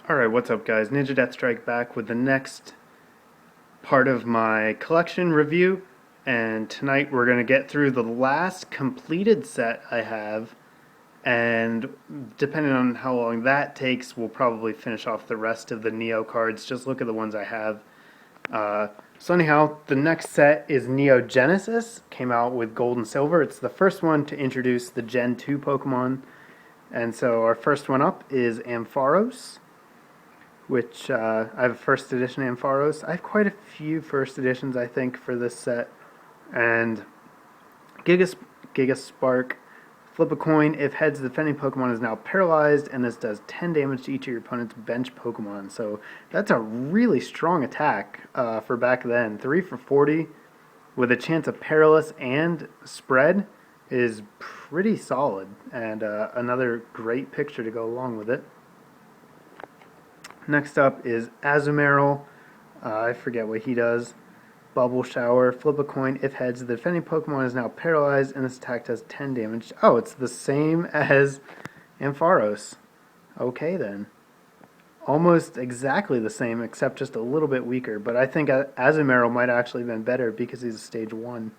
Alright, what's up guys? NinjaDeathStrike back with the next part of my collection review, and tonight we're going to get through the last completed set I have, and depending on how long that takes, we'll probably finish off the rest of the Neo cards. Just look at the ones I have. So anyhow, the next set is Neo Genesis. Came out with gold and silver. It's the first one to introduce the Gen 2 Pokemon. And so our first one up is Ampharos, which I have a first edition Ampharos. I have quite a few first editions, I think, for this set. And Gigaspark, flip a coin. If heads, the defending Pokemon is now paralyzed, and this does 10 damage to each of your opponent's bench Pokemon. So that's a really strong attack for back then. 3 for 40 with a chance of paralysis and spread is pretty solid, and another great picture to go along with it. Next up is Azumarill. I forget what he does. Bubble Shower. Flip a coin. If heads, the defending Pokemon is now paralyzed, and this attack does 10 damage. Oh, it's the same as Ampharos. Okay, then. Almost exactly the same, except just a little bit weaker. But I think Azumarill might actually have been better because he's a Stage 1.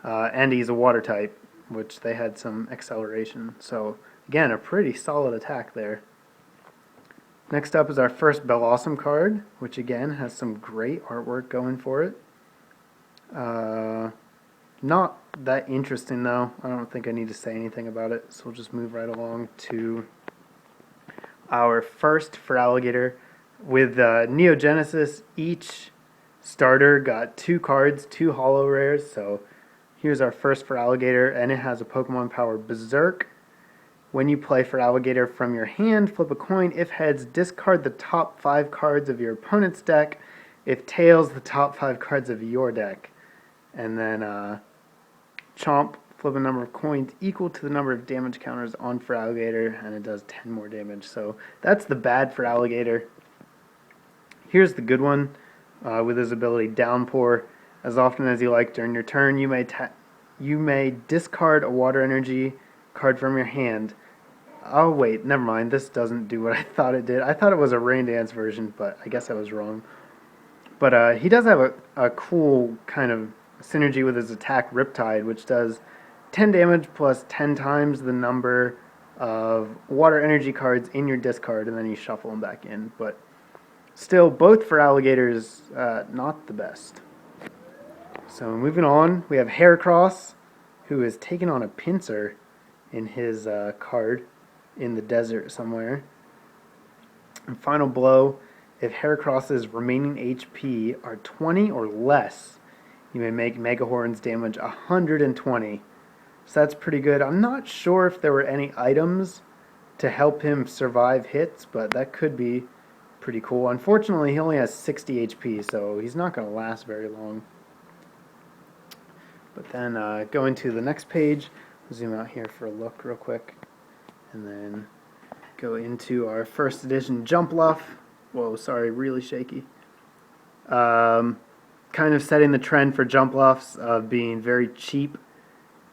And he's a Water type, which they had some acceleration. So, again, a pretty solid attack there. Next up is our first Bellossom card, which again has some great artwork going for it. Not that interesting though. I don't think I need to say anything about it, so we'll just move right along to our first Feraligatr. With Neo Genesis, each starter got 2 cards, 2 holo rares, so here's our first Feraligatr, and it has a Pokemon power Berserk. When you play Feraligatr from your hand, flip a coin. If heads, discard the top 5 cards of your opponent's deck. If tails, the top 5 cards of your deck. And then Chomp, flip a number of coins equal to the number of damage counters on Feraligatr, and it does 10 more damage. So that's the bad Feraligatr. Here's the good one with his ability Downpour. As often as you like during your turn, you may discard a water energy card from your hand. Oh wait, never mind. This doesn't do what I thought it did. I thought it was a Rain Dance version, but I guess I was wrong. But he does have a cool kind of synergy with his attack Riptide, which does 10 damage plus 10 times the number of water energy cards in your discard, and then you shuffle them back in. But still, both Feraligatrs not the best. So moving on, we have Heracross, who is taking on a Pinsir in his card in the desert somewhere. And final blow, if Heracross's remaining HP are 20 or less, you may make Mega Horns damage 120. So that's pretty good. I'm not sure if there were any items to help him survive hits, but that could be pretty cool. Unfortunately, he only has 60 HP, so he's not going to last very long. But then going to the next page, zoom out here for a look real quick, and then go into our first edition Jumpluff. Whoa, sorry, really shaky. Kind of setting the trend for Jumpluffs of being very cheap,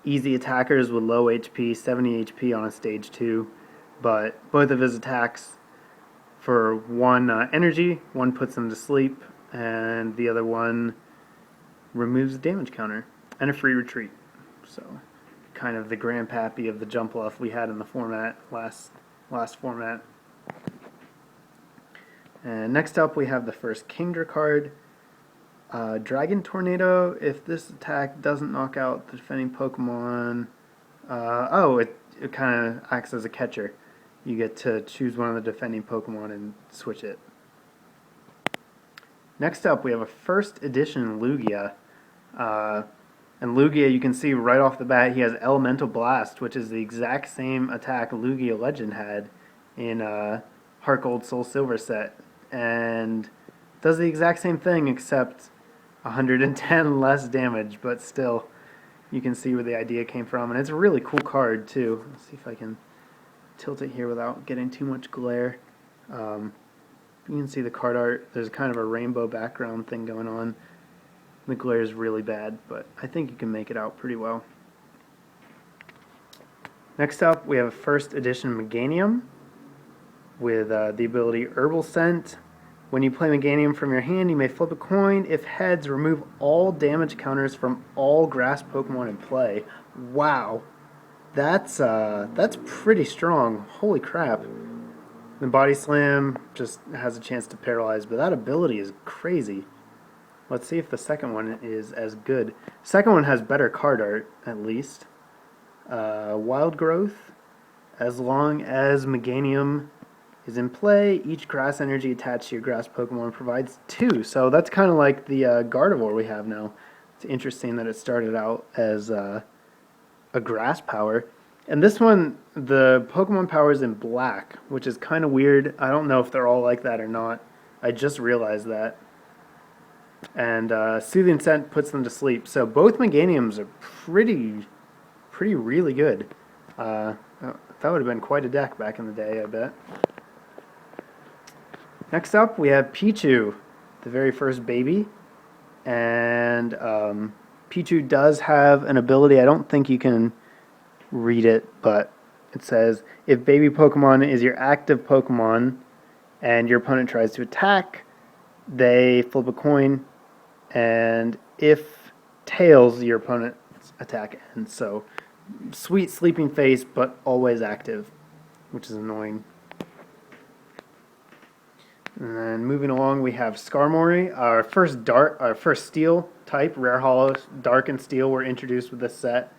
easy attackers with low HP, 70 HP on a stage 2. But both of his attacks for 1 energy, one puts them to sleep, and the other one removes the damage counter, and a free retreat. So kind of the grandpappy of the Jumpluff we had in the format, last format. And next up we have the first Kingdra card, Dragon Tornado. If this attack doesn't knock out the defending Pokemon, it kind of acts as a catcher. You get to choose one of the defending Pokemon and switch it. Next up we have a first edition Lugia. And Lugia, you can see right off the bat, he has Elemental Blast, which is the exact same attack Lugia Legend had in Heart Gold Soul Silver set. And does the exact same thing, except 110 less damage, but still, you can see where the idea came from. And it's a really cool card, too. Let's see if I can tilt it here without getting too much glare. You can see the card art. There's kind of a rainbow background thing going on. The glare is really bad, but I think you can make it out pretty well. Next up, we have a first edition Meganium. with the ability Herbal Scent. When you play Meganium from your hand, you may flip a coin. If heads, remove all damage counters from all grass Pokemon in play. Wow, that's pretty strong. Holy crap! The Body Slam just has a chance to paralyze, but that ability is crazy. Let's see if the second one is as good. Second one has better card art, at least. Wild Growth. As long as Meganium is in play, each grass energy attached to your grass Pokemon provides 2. So that's kind of like the Gardevoir we have now. It's interesting that it started out as a grass power. And this one, the Pokemon power is in black, which is kind of weird. I don't know if they're all like that or not. I just realized that. And Soothing Scent puts them to sleep. So both Meganiums are pretty really good. That would have been quite a deck back in the day, I bet. Next up, we have Pichu, the very first baby. And Pichu does have an ability. I don't think you can read it, but it says, if baby Pokemon is your active Pokemon and your opponent tries to attack, they flip a coin, and if tails, your opponent's attack ends. So, sweet sleeping face, but always active, which is annoying. And then moving along, we have Skarmory. Our first Steel type, Rare Hollows, Dark and Steel were introduced with this set,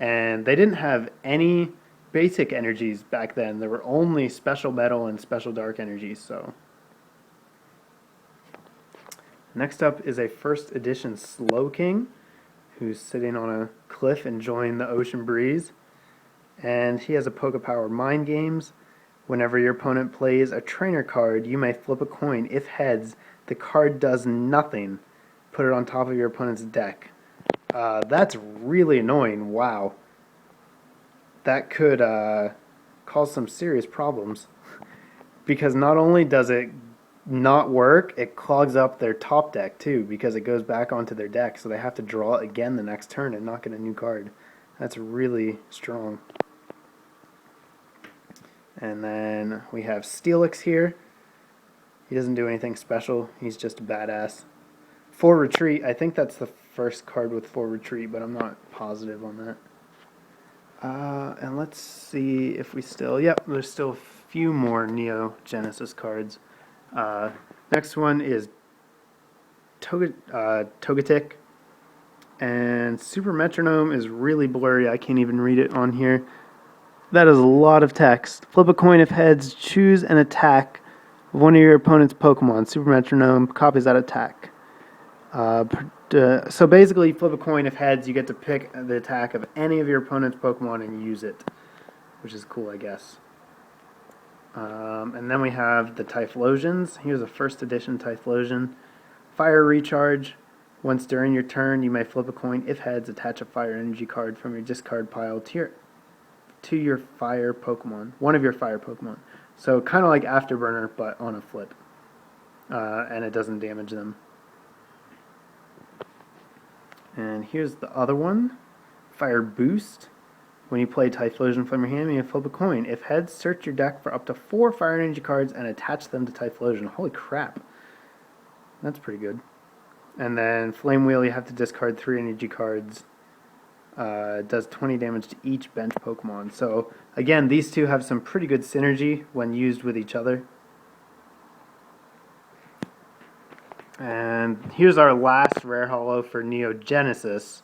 and they didn't have any basic energies back then. There were only Special Metal and Special Dark energies. So, next up is a first edition Slowking, who's sitting on a cliff enjoying the ocean breeze, and he has a Pokepower Mind Games. Whenever your opponent plays a trainer card, you may flip a coin. If heads, the card does nothing. Put it on top of your opponent's deck. That's really annoying. Wow. That could cause some serious problems. Because not only does it not work, it clogs up their top deck too, because it goes back onto their deck, so they have to draw it again the next turn and not get a new card. That's really strong. And then we have Steelix here. He doesn't do anything special. He's just a badass. 4 Retreat. I think that's the first card with 4 Retreat, but I'm not positive on that. And let's see if we still... Yep, there's still a few more Neo Genesis cards. Next one is Togetic. And Super Metronome is really blurry. I can't even read it on here. That is a lot of text. Flip a coin if heads. Choose an attack of one of your opponent's Pokemon. Super Metronome copies that attack. So basically, flip a coin if heads. You get to pick the attack of any of your opponent's Pokemon and use it, which is cool, I guess. And then we have the Typhlosions. Here's a first edition Typhlosion. Fire Recharge. Once during your turn, you may flip a coin. If heads, attach a fire energy card from your discard pile to your fire Pokemon. One of your fire Pokemon. So kind of like Afterburner, but on a flip. And it doesn't damage them. And here's the other one. Fire Boost. When you play Typhlosion from your hand, you flip a coin. If heads, search your deck for up to 4 fire energy cards and attach them to Typhlosion. Holy crap. That's pretty good. And then Flame Wheel, you have to discard 3 energy cards. Does 20 damage to each bench Pokemon. So, again, these two have some pretty good synergy when used with each other. And here's our last Rare Holo for Neo Genesis,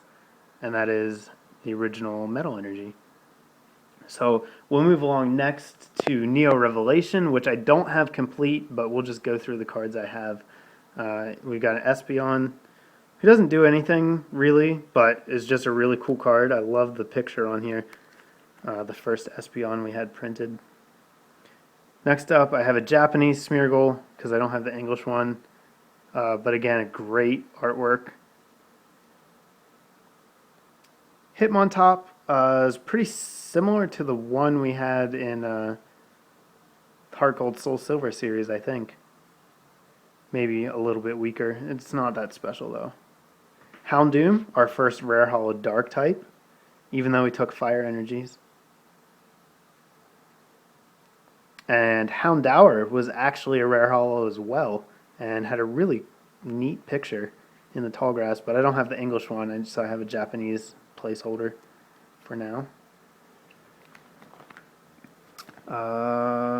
and that is the original Metal Energy. So we'll move along next to Neo Revelation, which I don't have complete, but we'll just go through the cards I have. We've got an Espeon. He doesn't do anything, really, but is just a really cool card. I love the picture on here. The first Espeon we had printed. Next up, I have a Japanese Smeargle, because I don't have the English one. But again, a great artwork. Hitmontop is pretty similar to the one we had in Heart Gold Soul Silver series, I think. Maybe a little bit weaker. It's not that special, though. Houndoom, our first Rare Holo Dark type, even though we took fire energies. And Houndour was actually a rare holo as well, and had a really neat picture in the tall grass, but I don't have the English one, so I have a Japanese placeholder for now.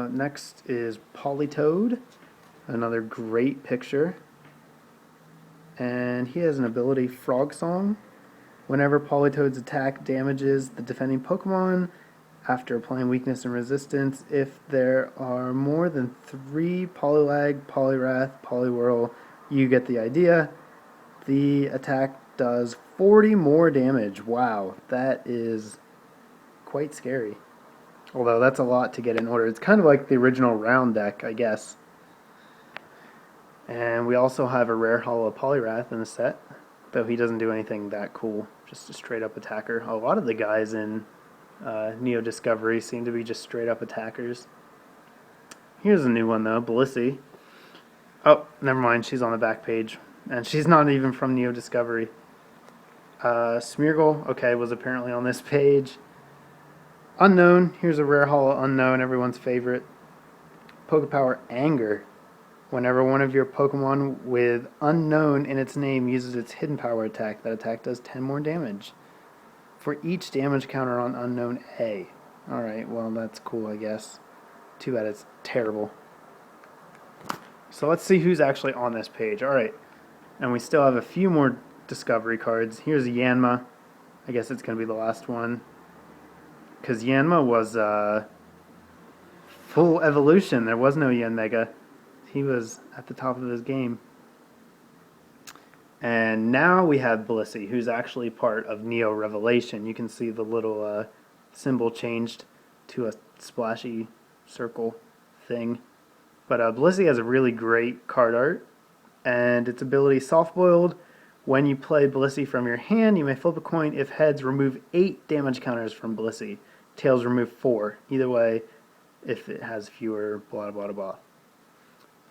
Next is Politoed, another great picture. And he has an ability, Frog Song. Whenever Politoed's attack damages the defending Pokemon, after applying weakness and resistance, if there are more than 3 Poliwag, Poliwrath, Poliwhirl, you get the idea. The attack does 40 more damage. Wow, that is quite scary. Although that's a lot to get in order. It's kind of like the original round deck, I guess. And we also have a rare holo Poliwrath in the set, though he doesn't do anything that cool. Just a straight up attacker. A lot of the guys in Neo Discovery seem to be just straight up attackers. Here's a new one though, Blissey. Oh, never mind, she's on the back page. And she's not even from Neo Discovery. Smeargle, okay, was apparently on this page. Unknown, here's a rare holo Unknown, everyone's favorite. Pokepower Anger. Whenever one of your Pokemon with Unknown in its name uses its hidden power attack, that attack does 10 more damage. For each damage counter on Unknown A. Alright, well that's cool I guess. Too bad it's terrible. So let's see who's actually on this page. Alright, and we still have a few more Discovery cards. Here's Yanma. I guess it's going to be the last one. Because Yanma was full evolution. There was no Yanmega. He was at the top of his game. And now we have Blissey, who's actually part of Neo Revelation. You can see the little symbol changed to a splashy circle thing. But Blissey has a really great card art. And its ability, Soft Boiled. When you play Blissey from your hand, you may flip a coin. If heads, remove 8 damage counters from Blissey. Tails, remove 4. Either way, if it has fewer, blah, blah, blah, blah.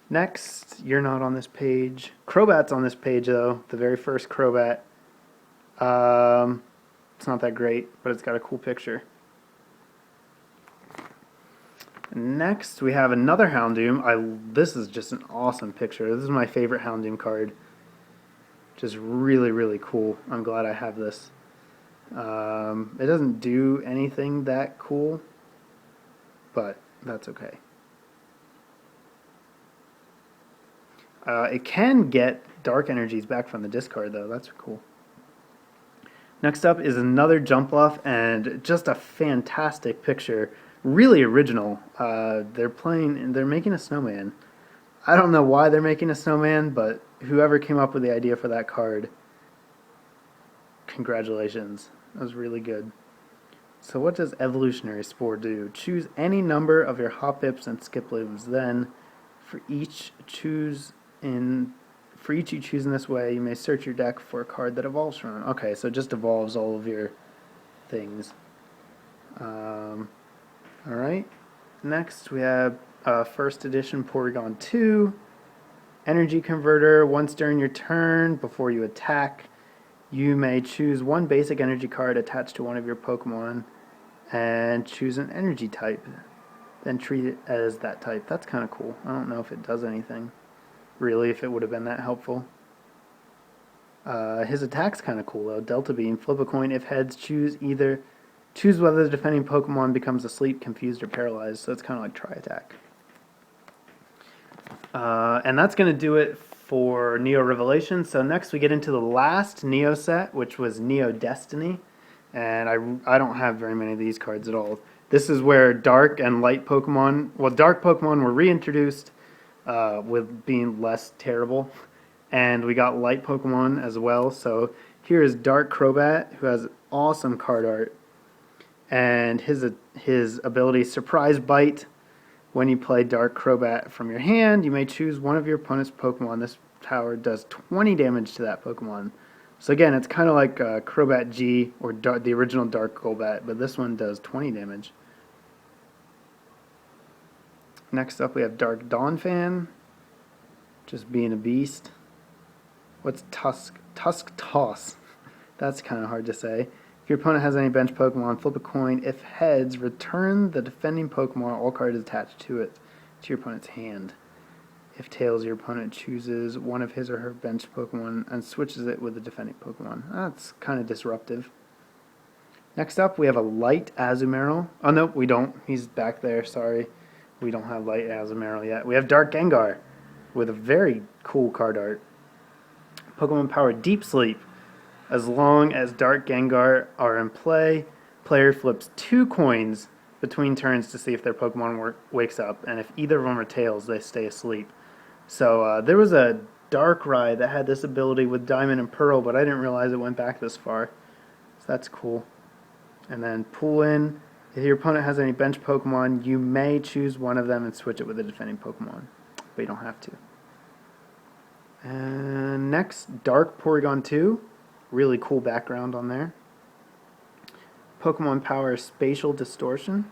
Next, you're not on this page. Crobat's on this page, though. The very first Crobat. It's not that great, but it's got a cool picture. Next, we have another Houndoom. This is just an awesome picture. This is my favorite Houndoom card. Just really, really cool. I'm glad I have this. It doesn't do anything that cool, but that's okay. It can get dark energies back from the discard, though. That's cool. Next up is another Jumpluff, and just a fantastic picture. Really original. They're making a snowman. I don't know why they're making a snowman, but whoever came up with the idea for that card, congratulations. That was really good. So what does Evolutionary Spore do? Choose any number of your Hoppips and Skiplooms. Then, for each you choose in this way, you may search your deck for a card that evolves from it. Okay, so it just evolves all of your things. Alright, next we have first edition Porygon 2. Energy Converter. Once during your turn, before you attack, you may choose one basic energy card attached to one of your Pokemon and choose an energy type. Then treat it as that type. That's kind of cool. I don't know if it does anything, really, if it would have been that helpful. His attack's kind of cool, though. Delta Beam. Flip a coin. If heads, choose whether the defending Pokemon becomes asleep, confused, or paralyzed. So it's kind of like Tri-Attack. And that's going to do it for Neo Revelation. So next we get into the last Neo set, which was Neo Destiny. And I don't have very many of these cards at all. This is where Dark and Light Pokemon, Dark Pokemon were reintroduced with being less terrible. And we got Light Pokemon as well. So here is Dark Crobat, who has awesome card art. And his ability, Surprise Bite. When you play Dark Crobat from your hand, you may choose one of your opponent's Pokemon. This power does 20 damage to that Pokemon. So again, it's kind of like Crobat G or the original Dark Golbat, but this one does 20 damage. Next up, we have Dark Donphan, just being a beast. What's Tusk Toss? That's kind of hard to say. If your opponent has any bench Pokemon, flip a coin. If heads, return the defending Pokemon, all cards attached to it, to your opponent's hand. If tails, your opponent chooses one of his or her bench Pokemon and switches it with the defending Pokemon. That's kind of disruptive. Next up, we have a Light Azumarill. Oh, no, we don't. He's back there, sorry. We don't have Light Azumarill yet. We have Dark Gengar with a very cool card art. Pokemon Power Deep Sleep. As long as Dark Gengar are in play, player flips 2 coins between turns to see if their Pokemon wakes up, and if either of them are tails, they stay asleep. So there was a Darkrai that had this ability with Diamond and Pearl, but I didn't realize it went back this far. So that's cool. And then pull in. If your opponent has any bench Pokemon, you may choose one of them and switch it with a defending Pokemon, but you don't have to. And next, Dark Porygon 2. Really cool background on there. Pokemon Power Spatial Distortion.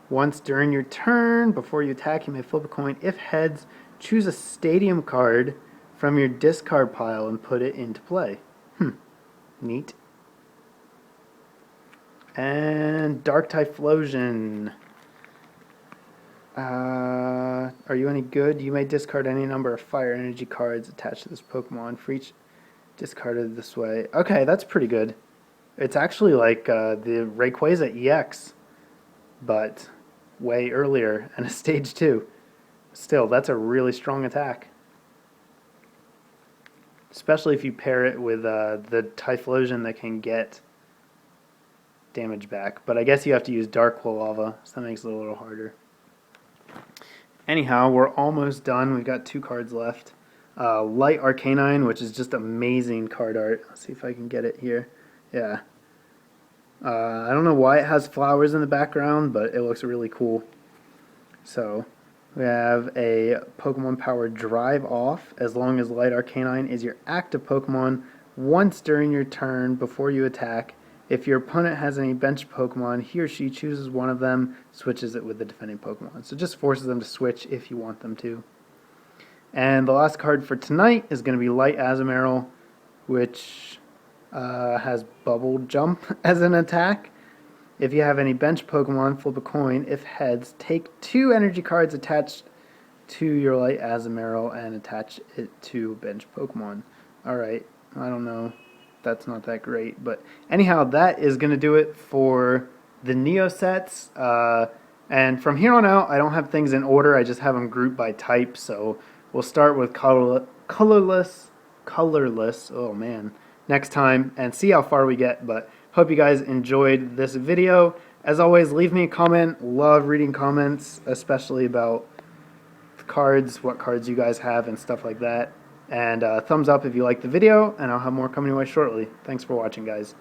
Once during your turn, before you attack, you may flip a coin. If heads, choose a Stadium card from your discard pile and put it into play. Neat. And Dark Typhlosion. Are you any good? You may discard any number of fire energy cards attached to this Pokemon for each discarded this way. Okay, that's pretty good. It's actually like the Rayquaza EX, but way earlier and a stage 2. Still, that's a really strong attack. Especially if you pair it with the Typhlosion that can get damage back. But I guess you have to use Dark Quilava, so that makes it a little harder. Anyhow, we're almost done. We've got 2 cards left. Light Arcanine, which is just amazing card art. Let's see if I can get it here. Yeah. I don't know why it has flowers in the background, but it looks really cool. So, we have a Pokemon Power Drive Off. As long as Light Arcanine is your active Pokemon once during your turn before you attack. If your opponent has any bench Pokemon, he or she chooses one of them, switches it with the defending Pokemon. So just forces them to switch if you want them to. And the last card for tonight is going to be Light Azumarill, which has Bubble Jump as an attack. If you have any bench Pokemon, flip a coin. If heads, take 2 energy cards attached to your Light Azumarill and attach it to bench Pokemon. Alright, I don't know. That's not that great. But anyhow, that is going to do it for the Neo sets. And from here on out, I don't have things in order. I just have them grouped by type. So we'll start with colorless, oh man, next time and see how far we get. But hope you guys enjoyed this video. As always, leave me a comment. Love reading comments, especially about the cards, what cards you guys have and stuff like that. And thumbs up if you like the video, and I'll have more coming your way shortly. Thanks for watching, guys.